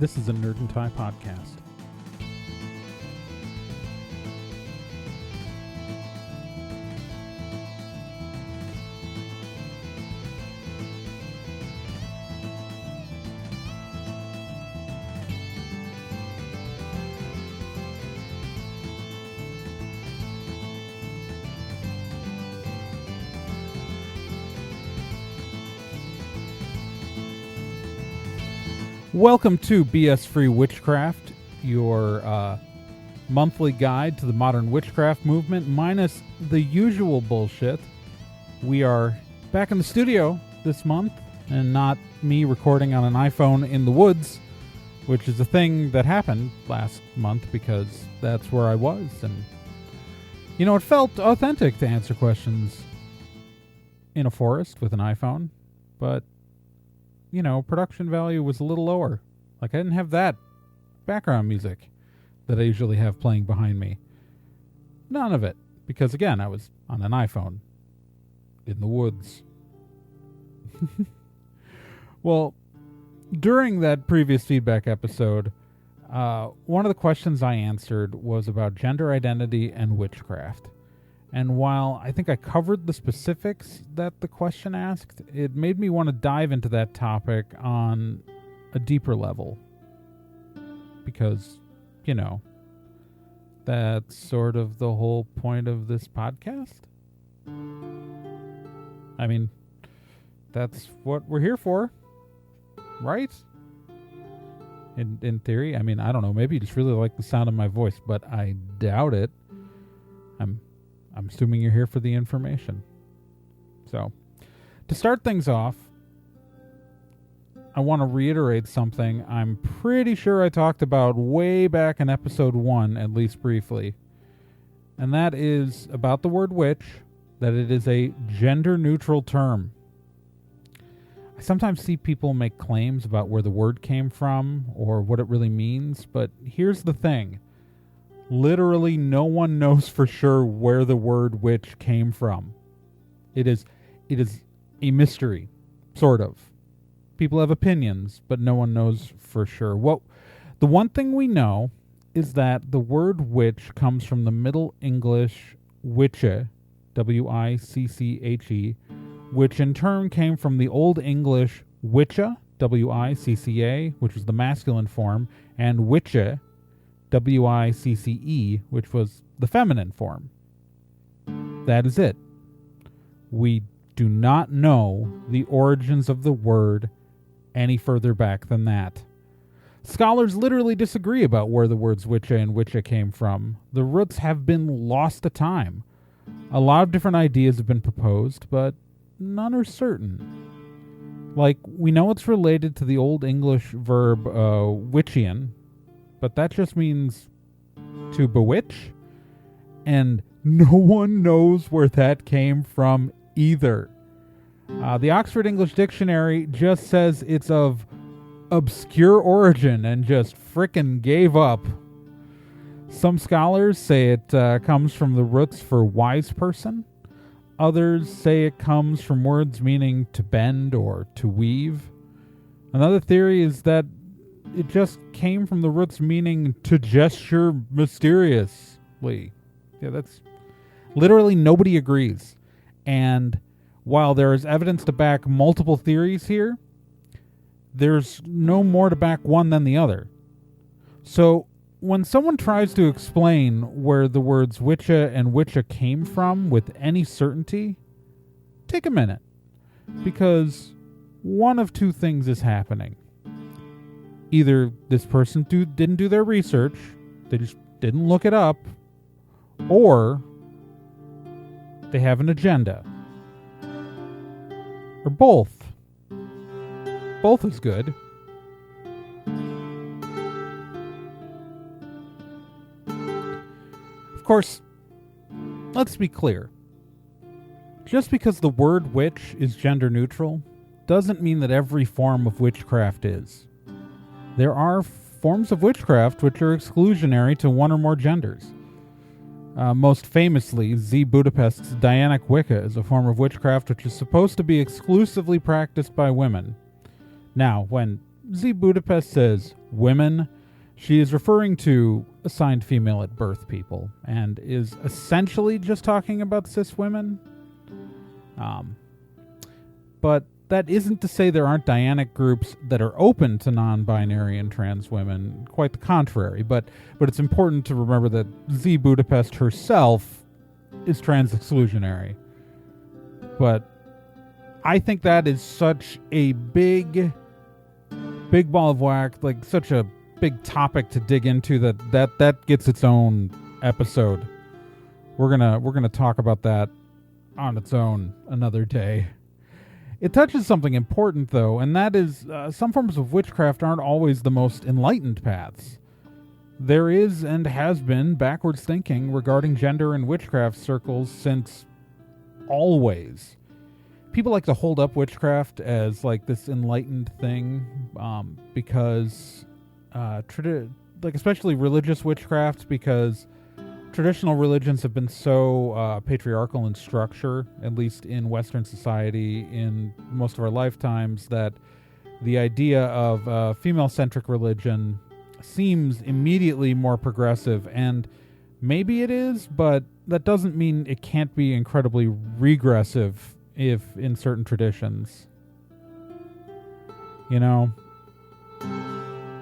This is a Nerd and Tie podcast. Welcome to BS Free Witchcraft, your monthly guide to the modern witchcraft movement, minus the usual bullshit. We are back in the studio this month, and not me recording on an iPhone in the woods, which is a thing that happened last month because that's where I was. And, you know, it felt authentic to answer questions in a forest with an iPhone, but you know, production value was a little lower. Like, I didn't have that background music that I usually have playing behind me. None of it. Because, again, I was on an iPhone in the woods. Well, during that previous feedback episode, one of the questions I answered was about gender identity and witchcraft. And while I think I covered the specifics that the question asked, it made me want to dive into that topic on a deeper level. Because, you know, that's sort of the whole point of this podcast. I mean, that's what we're here for, right? In theory. I mean, I don't know, maybe you just really like the sound of my voice, but I doubt it. I'm assuming you're here for the information. So, to start things off, I want to reiterate something I'm pretty sure I talked about way back in episode 1, at least briefly. And that is about the word witch, that it is a gender-neutral term. I sometimes see people make claims about where the word came from or what it really means, but here's the thing. Literally no one knows for sure where the word witch came from. It is a mystery, sort of. People have opinions, but no one knows for sure. The one thing we know is that the word witch comes from the Middle English witche, W-I-C-C-H-E, which in turn came from the Old English witcha, W-I-C-C-A, which was the masculine form, and witche, W-I-C-C-E, which was the feminine form. That is it. We do not know the origins of the word any further back than that. Scholars literally disagree about where the words witche and witcha came from. The roots have been lost to time. A lot of different ideas have been proposed, but none are certain. Like, we know it's related to the Old English verb witchian, but that just means to bewitch, and no one knows where that came from either. The Oxford English Dictionary just says it's of obscure origin and just frickin' gave up. Some scholars say it comes from the roots for wise person. Others say it comes from words meaning to bend or to weave. Another theory is that it just came from the roots meaning to gesture mysteriously. Yeah, that's literally nobody agrees. And while there is evidence to back multiple theories here, there's no more to back one than the other. So when someone tries to explain where the words witcha and witcha came from with any certainty, take a minute. Because one of two things is happening. Either this person didn't do their research, they just didn't look it up, or they have an agenda. Or both. Both is good. Of course, let's be clear. Just because the word witch is gender neutral doesn't mean that every form of witchcraft is. There are forms of witchcraft which are exclusionary to one or more genders. Most famously, Z. Budapest's Dianic Wicca is a form of witchcraft which is supposed to be exclusively practiced by women. Now, when Z Budapest says women, she is referring to assigned female at birth people and is essentially just talking about cis women. But that isn't to say there aren't Dianic groups that are open to non-binary and trans women. Quite the contrary. But it's important to remember that Z Budapest herself is trans exclusionary. But I think that is such a big ball of wax, like such a big topic to dig into that gets its own episode. We're gonna talk about that on its own another day. It touches something important, though, and that is some forms of witchcraft aren't always the most enlightened paths. There is and has been backwards thinking regarding gender in witchcraft circles since always. People like to hold up witchcraft as like this enlightened thing because, especially religious witchcraft, because traditional religions have been so patriarchal in structure, at least in Western society, in most of our lifetimes, that the idea of female-centric religion seems immediately more progressive, and maybe it is, but that doesn't mean it can't be incredibly regressive if in certain traditions. You know,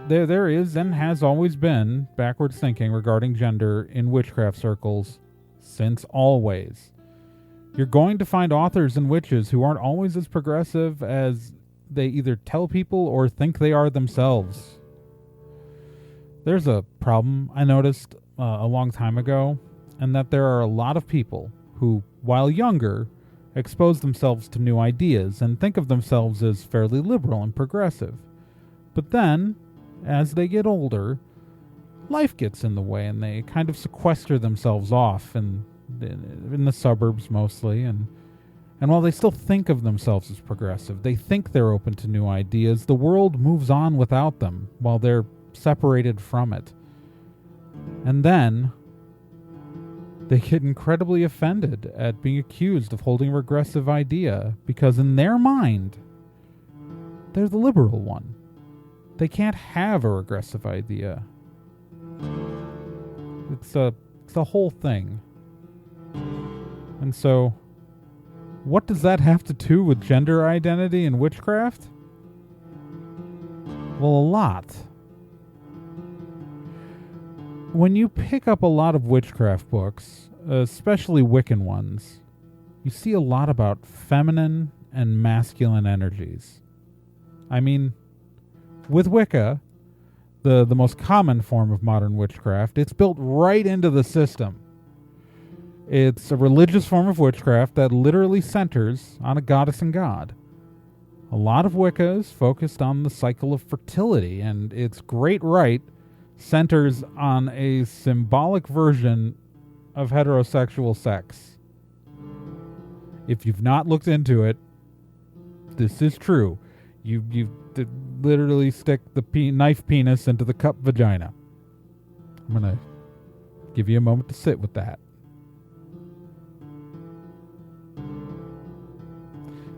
there is and has always been backwards thinking regarding gender in witchcraft circles since always. You're going to find authors and witches who aren't always as progressive as they either tell people or think they are themselves. There's a problem I noticed a long time ago, and that there are a lot of people who, while younger, expose themselves to new ideas and think of themselves as fairly liberal and progressive. But then, as they get older, life gets in the way and they kind of sequester themselves off in the suburbs mostly, and while they still think of themselves as progressive, they think they're open to new ideas, the world moves on without them while they're separated from it. And then they get incredibly offended at being accused of holding a regressive idea because in their mind, they're the liberal one. They can't have a regressive idea. It's a whole thing. And so, what does that have to do with gender identity and witchcraft? Well, a lot. When you pick up a lot of witchcraft books, especially Wiccan ones, you see a lot about feminine and masculine energies. I mean, with Wicca, the most common form of modern witchcraft, it's built right into the system. It's a religious form of witchcraft that literally centers on a goddess and god. A lot of Wicca is focused on the cycle of fertility, and its great rite centers on a symbolic version of heterosexual sex. If you've not looked into it, this is true. You literally stick the knife penis into the cup vagina. I'm going to give you a moment to sit with that.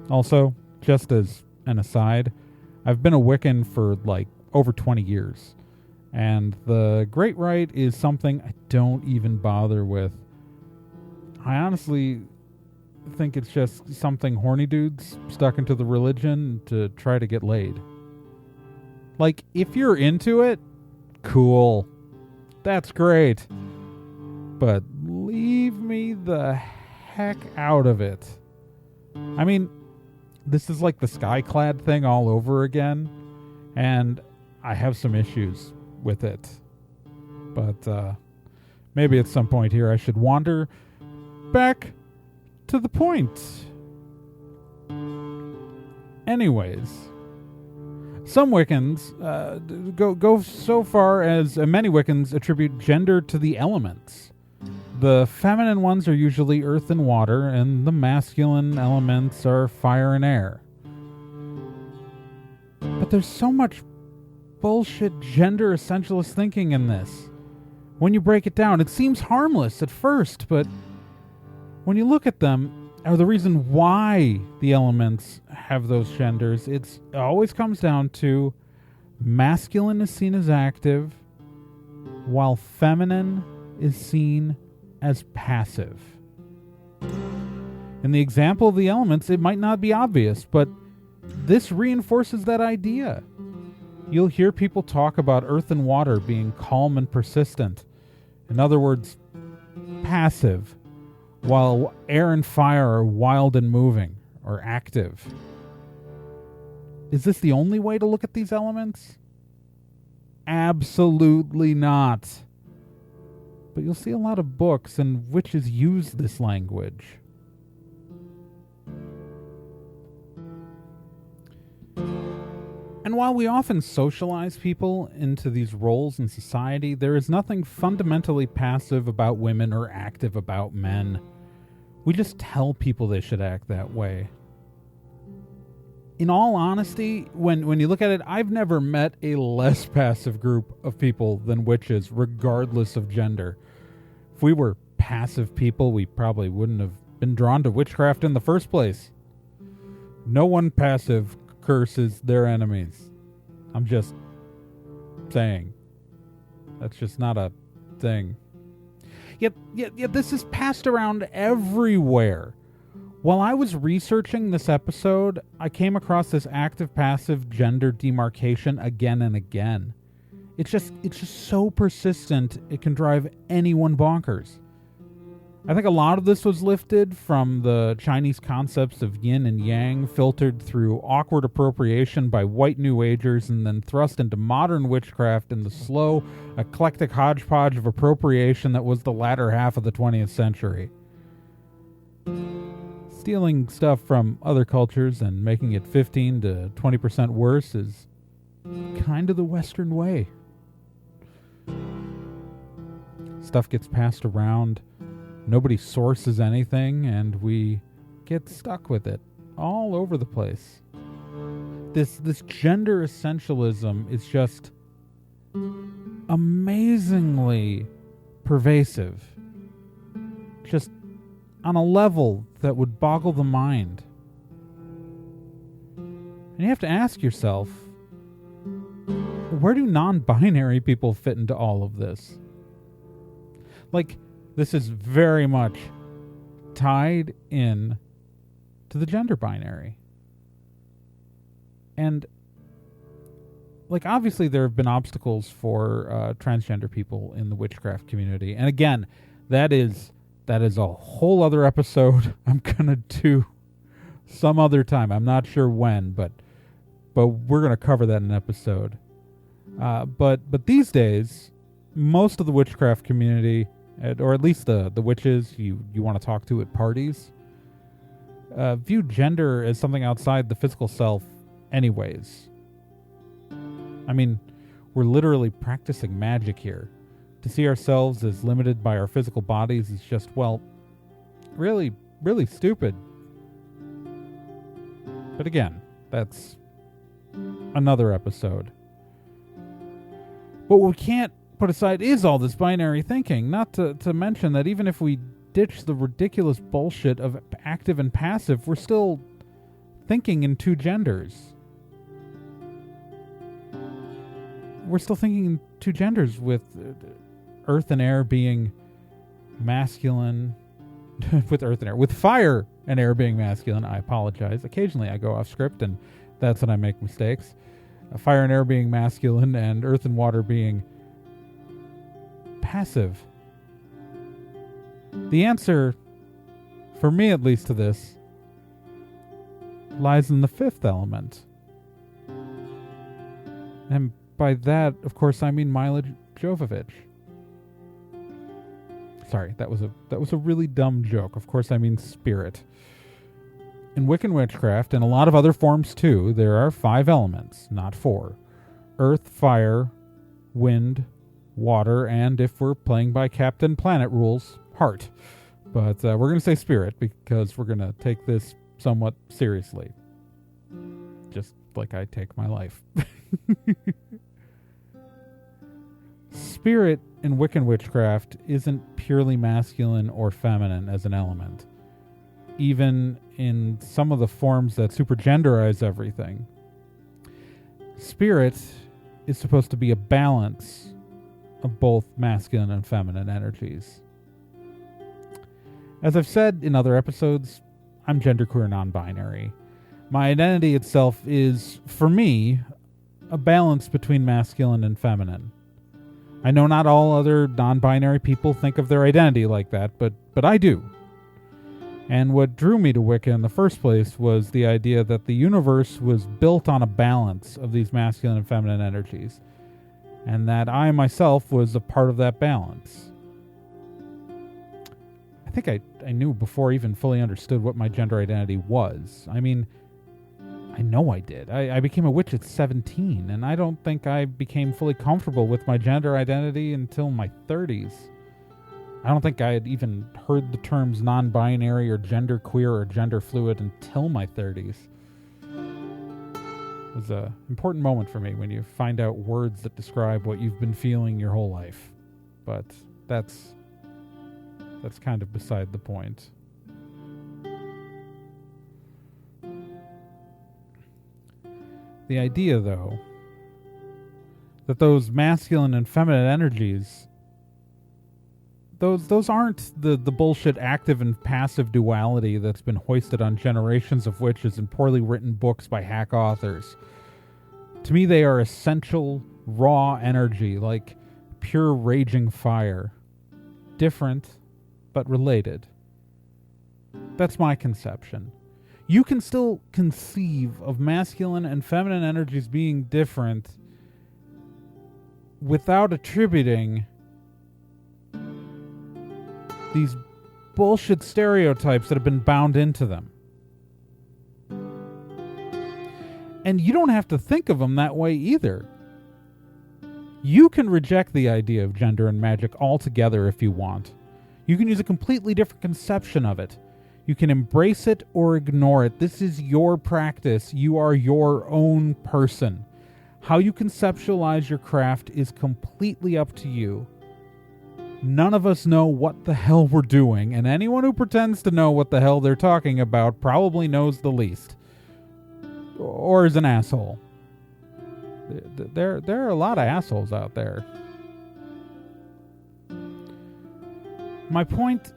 Also, just as an aside, I've been a Wiccan for like over 20 years. And the Great Rite is something I don't even bother with. I honestly think it's just something horny dudes stuck into the religion to try to get laid. Like, if you're into it, cool. That's great. But leave me the heck out of it. I mean, this is like the Skyclad thing all over again, and I have some issues with it. But maybe at some point here I should wander back to the point. Anyways, some Wiccans go so far as many Wiccans attribute gender to the elements. The feminine ones are usually earth and water, and the masculine elements are fire and air. But there's so much bullshit gender essentialist thinking in this. When you break it down, it seems harmless at first, but when you look at them, or the reason why the elements have those genders, it always comes down to Masculine is seen as active, while feminine is seen as passive. In the example of the elements, it might not be obvious, but this reinforces that idea. You'll hear people talk about earth and water being calm and persistent. In other words, passive, while air and fire are wild and moving, or active. Is this the only way to look at these elements? Absolutely not. But you'll see a lot of books in which use this language. And while we often socialize people into these roles in society, there is nothing fundamentally passive about women or active about men. We just tell people they should act that way. In all honesty, when you look at it, I've never met a less passive group of people than witches, regardless of gender. If we were passive people, we probably wouldn't have been drawn to witchcraft in the first place. No one passive curses their enemies. I'm just saying. That's just not a thing. Yet this is passed around everywhere. While I was researching this episode, I came across this active-passive gender demarcation again and again. It's just so persistent, it can drive anyone bonkers. I think a lot of this was lifted from the Chinese concepts of yin and yang, filtered through awkward appropriation by white New Agers, and then thrust into modern witchcraft in the slow, eclectic hodgepodge of appropriation that was the latter half of the 20th century. Stealing stuff from other cultures and making it 15 to 20% worse is kind of the Western way. Stuff gets passed around. Nobody sources anything, and we get stuck with it all over the place. This gender essentialism is just amazingly pervasive. Just on a level that would boggle the mind. And you have to ask yourself, where do non-binary people fit into all of this? Like, this is very much tied in to the gender binary. And, like, obviously there have been obstacles for transgender people in the witchcraft community. And again, that is a whole other episode I'm gonna do some other time. I'm not sure when, but we're gonna cover that in an episode. But these days, most of the witchcraft community, or at least the witches you want to talk to at parties, view gender as something outside the physical self anyways. I mean, we're literally practicing magic here. To see ourselves as limited by our physical bodies is just, well, really, really stupid. But again, that's another episode. What we can't put aside is all this binary thinking, not to mention that even if we ditch the ridiculous bullshit of active and passive, we're still thinking in two genders. We're still thinking in two genders, with earth and air being masculine, with fire and air being masculine. I apologize. Occasionally I go off script, and that's when I make mistakes. Fire and air being masculine, and earth and water being passive. The answer, for me at least, to this lies in the fifth element. And by that, of course, I mean Mila Jovovich. Sorry, that was a really dumb joke. Of course, I mean spirit. In Wiccan witchcraft, and a lot of other forms too, there are 5 elements, not 4. Earth, fire, wind, water, and if we're playing by Captain Planet rules, heart. But we're going to say spirit because we're going to take this somewhat seriously. Just like I take my life. Spirit in Wiccan witchcraft isn't purely masculine or feminine as an element, even in some of the forms that supergenderize everything. Spirit is supposed to be a balance of both masculine and feminine energies. As I've said in other episodes, I'm genderqueer non-binary. My identity itself is, for me, a balance between masculine and feminine. I know not all other non-binary people think of their identity like that, but I do. And what drew me to Wicca in the first place was the idea that the universe was built on a balance of these masculine and feminine energies, and that I myself was a part of that balance. I think I knew before I even fully understood what my gender identity was. I mean, I know I did. I became a witch at 17, and I don't think I became fully comfortable with my gender identity until my 30s. I don't think I had even heard the terms non-binary or genderqueer or gender fluid until my 30s. It was an important moment for me when you find out words that describe what you've been feeling your whole life. But that's kind of beside the point. The idea, though, that those masculine and feminine energies, those aren't the bullshit active and passive duality that's been hoisted on generations of witches in poorly written books by hack authors. To me, they are essential, raw energy, like pure raging fire. Different, but related. That's my conception. You can still conceive of masculine and feminine energies being different without attributing these bullshit stereotypes that have been bound into them. And you don't have to think of them that way either. You can reject the idea of gender and magic altogether if you want. You can use a completely different conception of it. You can embrace it or ignore it. This is your practice. You are your own person. How you conceptualize your craft is completely up to you. None of us know what the hell we're doing, and anyone who pretends to know what the hell they're talking about probably knows the least. Or is an asshole. There are a lot of assholes out there. My point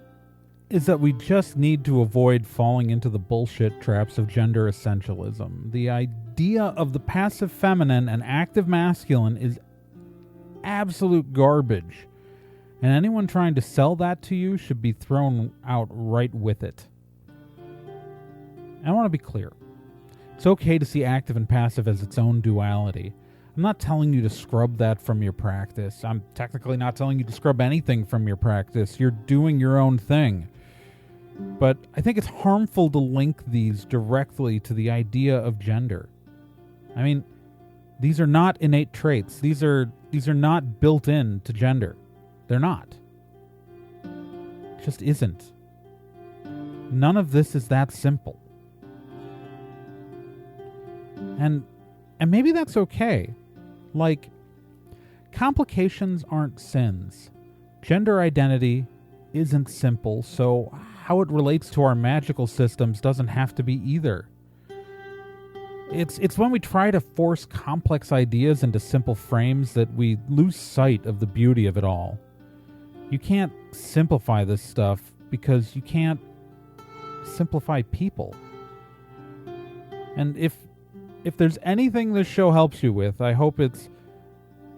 is that we just need to avoid falling into the bullshit traps of gender essentialism. The idea of the passive feminine and active masculine is absolute garbage, and anyone trying to sell that to you should be thrown out right with it. I want to be clear. It's okay to see active and passive as its own duality. I'm not telling you to scrub that from your practice. I'm technically not telling you to scrub anything from your practice. You're doing your own thing. But I think it's harmful to link these directly to the idea of gender. I mean, these are not innate traits. These are not built in to gender. They're not. It just isn't. None of this is that simple. And maybe that's okay. Like, complications aren't sins. Gender identity isn't simple, so how it relates to our magical systems doesn't have to be either. It's when we try to force complex ideas into simple frames that we lose sight of the beauty of it all. You can't simplify this stuff because you can't simplify people. And if there's anything this show helps you with, I hope it's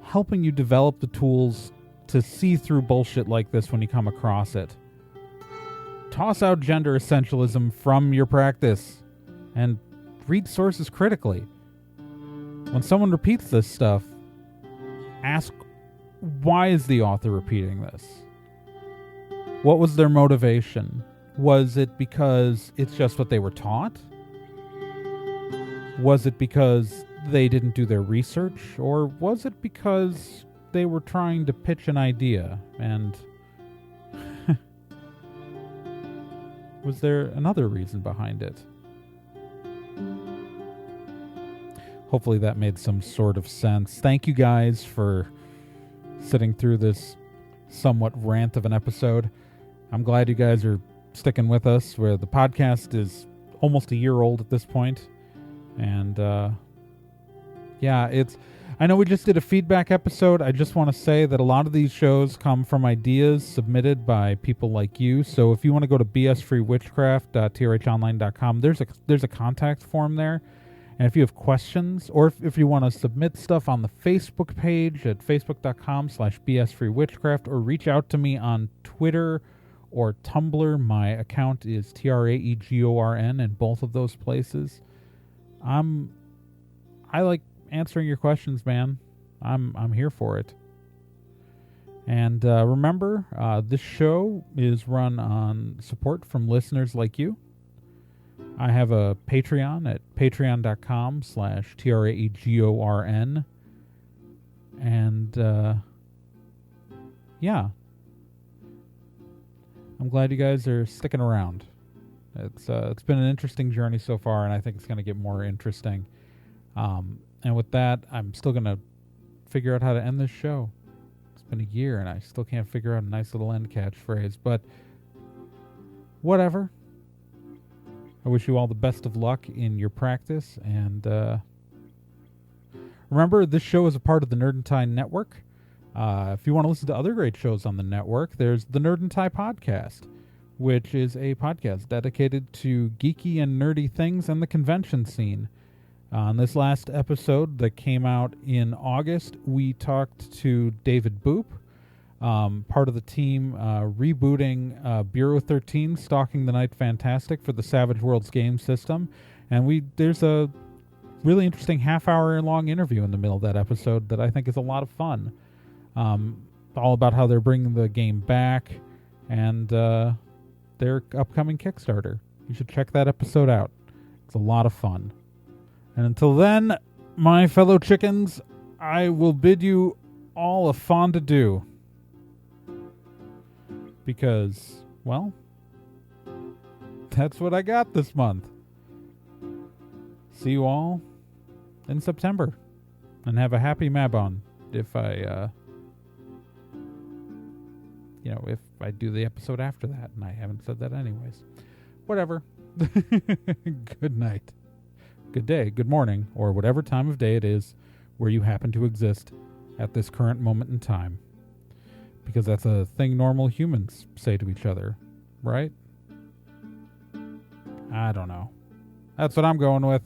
helping you develop the tools to see through bullshit like this when you come across it. Toss out gender essentialism from your practice and read sources critically. When someone repeats this stuff, ask, why is the author repeating this? What was their motivation? Was it because it's just what they were taught? Was it because they didn't do their research? Or was it because they were trying to pitch an idea and was there another reason behind it? Hopefully that made some sort of sense. Thank you guys for sitting through this somewhat rant of an episode. I'm glad you guys are sticking with us, where the podcast is almost a year old at this point. And yeah, I know we just did a feedback episode. I just want to say that a lot of these shows come from ideas submitted by people like you. So if you want to go to bsfreewitchcraft.trhonline.com, there's a contact form there. And if you have questions, or if you want to submit stuff on the Facebook page at facebook.com/bsfreewitchcraft, or reach out to me on Twitter or Tumblr, my account is TRAEGORN in both of those places. I like answering your questions, man. I'm here for it. And remember, this show is run on support from listeners like you. I have a Patreon at patreon.com/TRAEGORN. And, yeah. I'm glad you guys are sticking around. It's been an interesting journey so far, and I think it's going to get more interesting. And with that, I'm still going to figure out how to end this show. It's been a year, and I still can't figure out a nice little end catchphrase, but whatever. I wish you all the best of luck in your practice, and remember, this show is a part of the Nerd and Tie Network. If you want to listen to other great shows on the network, there's the Nerd and Tie Podcast, which is a podcast dedicated to geeky and nerdy things and the convention scene. On this last episode that came out in August, we talked to David Boop, part of the team rebooting Bureau 13, Stalking the Night Fantastic for the Savage Worlds game system. And there's a really interesting half-hour-long interview in the middle of that episode that I think is a lot of fun. All about how they're bringing the game back and their upcoming Kickstarter. You should check that episode out. It's a lot of fun. And until then, my fellow chickens, I will bid you all a fond adieu. Because, well, that's what I got this month. See you all in September. And have a happy Mabon if I do the episode after that, and I haven't said that anyways. Whatever. Good night. Good day, good morning, or whatever time of day it is where you happen to exist at this current moment in time. Because that's a thing normal humans say to each other, right? I don't know. That's what I'm going with.